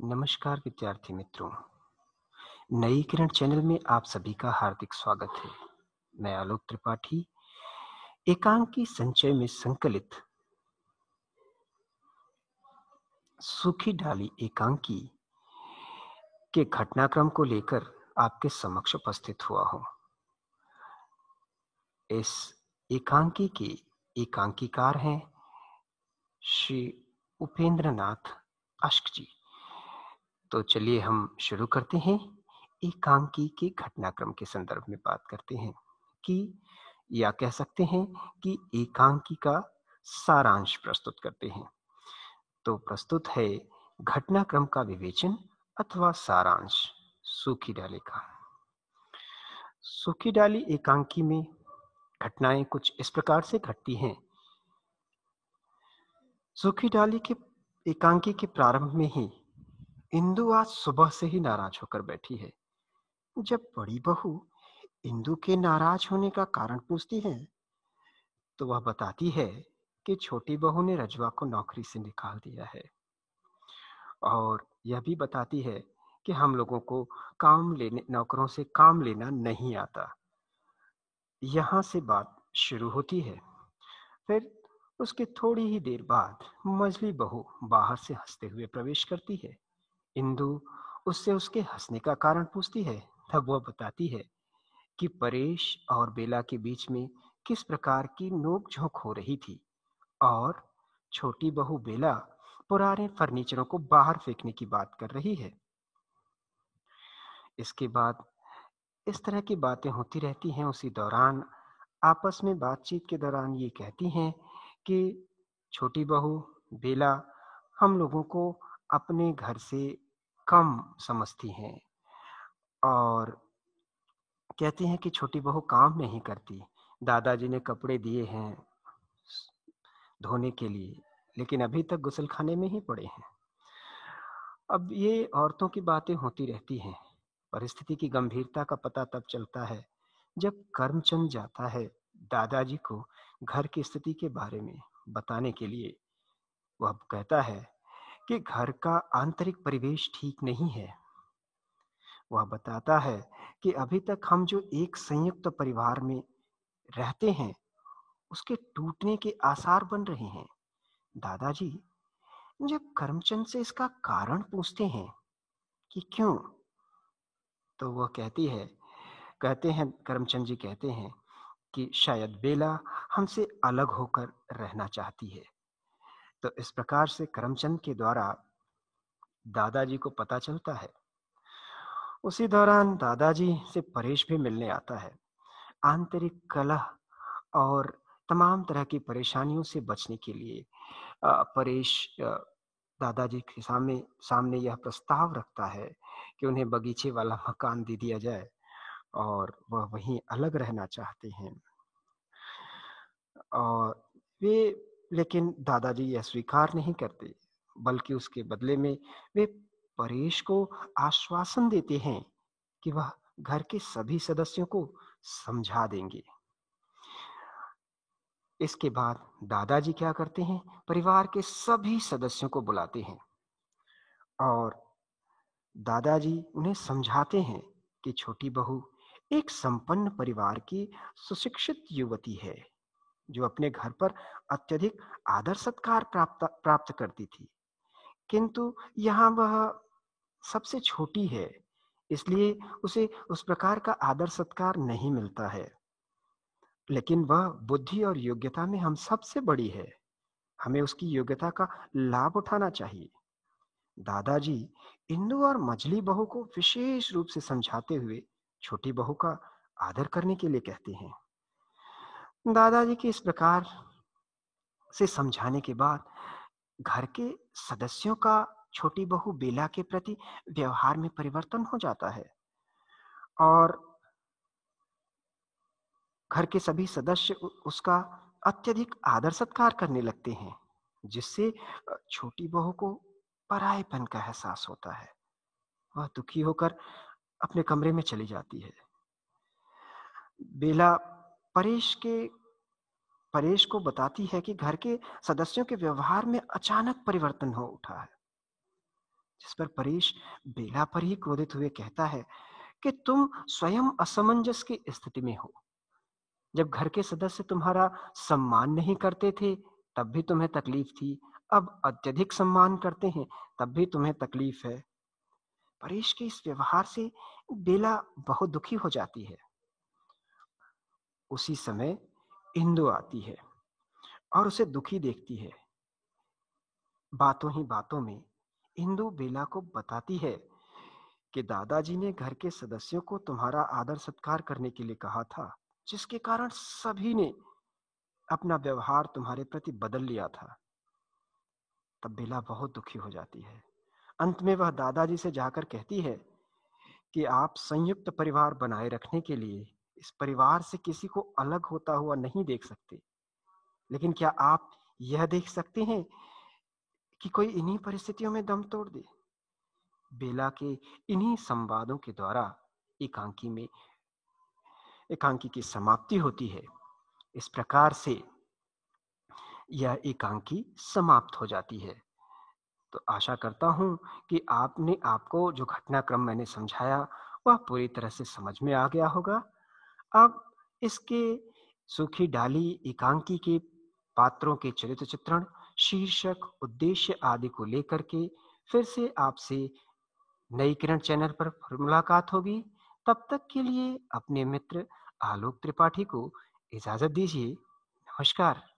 नमस्कार विद्यार्थी मित्रों। नई किरण चैनल में आप सभी का हार्दिक स्वागत है। मैं आलोक त्रिपाठी एकांकी संचय में संकलित सूखी डाली एकांकी के घटनाक्रम को लेकर आपके समक्ष उपस्थित हुआ हूं। इस एकांकी के एकांकीकार हैं श्री उपेंद्र नाथ अश्क जी। तो चलिए हम शुरू करते हैं। एकांकी के घटनाक्रम के संदर्भ में बात करते हैं कि या कह सकते हैं कि एकांकी का सारांश प्रस्तुत करते हैं। तो प्रस्तुत है घटनाक्रम का विवेचन अथवा सारांश सूखी डाली का। सूखी डाली एकांकी में घटनाएं कुछ इस प्रकार से घटती हैं। सूखी डाली के एकांकी के प्रारंभ में ही इंदु आज सुबह से ही नाराज होकर बैठी है। जब बड़ी बहू इंदु के नाराज होने का कारण पूछती है तो वह बताती है कि छोटी बहू ने रजवा को नौकरी से निकाल दिया है और यह भी बताती है कि हम लोगों को नौकरों से काम लेना नहीं आता। यहाँ से बात शुरू होती है। फिर उसके थोड़ी ही देर बाद मझली बहू बाहर से हंसते हुए प्रवेश करती है। इंदु उससे उसके हंसने का कारण पूछती है। तब वह बताती है कि परेश और बेला के बीच में किस प्रकार की नोक-झोंक हो रही थी और छोटी बहू बेला पुराने फर्नीचरों को बाहर फेंकने की बात कर रही है। इसके बाद इस तरह की बातें होती रहती हैं। उसी दौरान आपस में बातचीत के दौरान ये कहती हैं कि छोटी बहू बेला हम लोगों को अपने घर से कम समझती हैं और कहती हैं कि छोटी बहू काम नहीं करती। दादाजी ने कपड़े दिए हैं धोने के लिए, लेकिन अभी तक गुसलखाने में ही पड़े हैं। अब ये औरतों की बातें होती रहती हैं। परिस्थिति की गंभीरता का पता तब चलता है जब करमचंद जाता है दादाजी को घर की स्थिति के बारे में बताने के लिए। वह कहता है कि घर का आंतरिक परिवेश ठीक नहीं है। वह बताता है कि अभी तक हम जो एक संयुक्त परिवार में रहते हैं उसके टूटने के आसार बन रहे हैं। दादाजी जब करमचंद से इसका कारण पूछते हैं कि क्यों, तो वह कहते हैं करमचंद जी कहते हैं कि शायद बेला हमसे अलग होकर रहना चाहती है। तो इस प्रकार से करमचंद के द्वारा दादाजी को पता चलता है। उसी दौरान दादाजी से परेश भी मिलने आता है। आंतरिक कलह और तमाम तरह की परेशानियों से बचने के लिए परेश दादाजी के सामने सामने यह प्रस्ताव रखता है कि उन्हें बगीचे वाला मकान दे दिया जाए और वह वहीं अलग रहना चाहते हैं। और वे लेकिन दादाजी यह स्वीकार नहीं करते, बल्कि उसके बदले में वे परेश को आश्वासन देते हैं कि वह घर के सभी सदस्यों को समझा देंगे। इसके बाद दादाजी क्या करते हैं, परिवार के सभी सदस्यों को बुलाते हैं और दादाजी उन्हें समझाते हैं कि छोटी बहू एक संपन्न परिवार की सुशिक्षित युवती है जो अपने घर पर अत्यधिक आदर सत्कार प्राप्त करती थी, किंतु यहाँ वह सबसे छोटी है, इसलिए उसे उस प्रकार का आदर सत्कार नहीं मिलता है। लेकिन वह बुद्धि और योग्यता में हम सबसे बड़ी है। हमें उसकी योग्यता का लाभ उठाना चाहिए। दादाजी इंदु और मझली बहू को विशेष रूप से समझाते हुए छोटी बहू का आदर करने के लिए कहते हैं। दादाजी के इस प्रकार से समझाने के बाद घर के सदस्यों का छोटी बहू बेला के प्रति व्यवहार में परिवर्तन हो जाता है और घर के सभी सदस्य उसका अत्यधिक आदर सत्कार करने लगते हैं, जिससे छोटी बहू को परायेपन का एहसास होता है। वह दुखी होकर अपने कमरे में चली जाती है। बेला परेश के परेश को बताती है कि घर के सदस्यों के व्यवहार में अचानक परिवर्तन हो उठा है, जिस इस पर परेश बेला पर ही क्रोधित हुए कहता है कि तुम स्वयं असमंजस की स्थिति में हो। जब घर के सदस्य तुम्हारा सम्मान नहीं करते थे, तब भी तुम्हें तकलीफ थी। अब अत्यधिक सम्मान करते हैं, तब भी तुम्हें तकलीफ है। परेश के इस व्यवहार से बेला बहुत दुखी हो जाती है। उसी समय इंदु आती है और उसे दुखी देखती है। बातों ही बातों में इंदु बेला को बताती है कि दादाजी ने घर के सदस्यों को तुम्हारा आदर सत्कार करने के लिए कहा था, जिसके कारण सभी ने अपना व्यवहार तुम्हारे प्रति बदल लिया था। तब बेला बहुत दुखी हो जाती है। अंत में वह दादाजी से जाकर कहती है कि आप संयुक्त परिवार बनाए रखने के लिए इस परिवार से किसी को अलग होता हुआ नहीं देख सकते। लेकिन क्या आप यह देख सकते हैं कि कोई इन्हीं परिस्थितियों में दम तोड़ दे? बेला के इन्हीं संवादों के द्वारा एकांकी में एकांकी की समाप्ति होती है। इस प्रकार से यह एकांकी समाप्त हो जाती है। तो आशा करता हूँ कि आपने आपको जो घटनाक्रम मैंने समझाया वह पूरी तरह से समझ में आ गया होगा। अब इसके सूखी डाली एकांकी के पात्रों के चरित्र चित्रण, शीर्षक, उद्देश्य आदि को लेकर के फिर से आपसे नई किरण चैनल पर फिर मुलाकात होगी। तब तक के लिए अपने मित्र आलोक त्रिपाठी को इजाजत दीजिए। नमस्कार।